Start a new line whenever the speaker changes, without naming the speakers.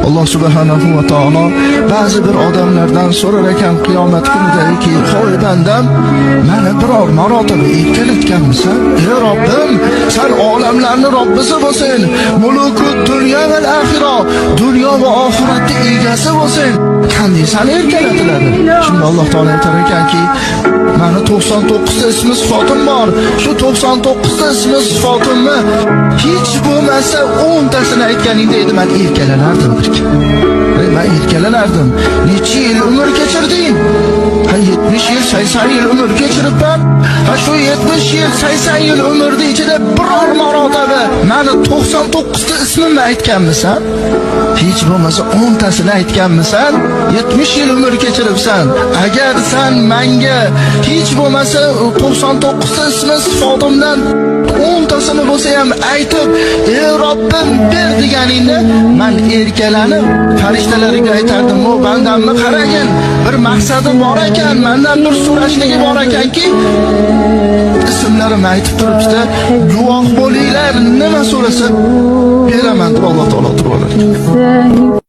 Alloh subhanahu va taolo ba'zi bir odamlardan so'rar ekan qiyomat kunidagi, "Hoy bandam, meni biror marotaba erkalatganmisan? Ey Robbim, sen olamlarning Robbisi bo'lsin. Mulukut dunyo va axiro, dunyo va oxiratning egasi bo'lsin. Qanday seni erkalatiladi?" Shunda Alloh taolo aytar ekanki, "Meni 99 ta ismi sifatim bor. Shu 99 ta ismi sifatimni hech bo'lmasa 10 tasini aytganingda edi, men erkalanardim." Ben erkalanardim. Necha yil umr kechirding? 70 yil, 80 yil umr kechiribman. Shu 70 yil, 80 yil umrning ichida biror marotaba meni 99 ta ismimni aytganmisan? Hech bo'lmasa 10 tasini aytganmisan? 70 yil umr kechiribsan. Agar sen menga hech bo'lmasa 99 ta ismi sifatimdan 10 tasini bo'lsa ham aytib, "Ey Robbim, ber" deganingda, men erkalanib farishtalarga aytardim, "O bandamni qaragin, bir maqsadi bor ekan, mendan bir so'rashligi bor ekanki, ismlarimni aytib turibdi, guvoh bo'linglar, nima so'rasa beraman" deb Alloh taolo turib olar.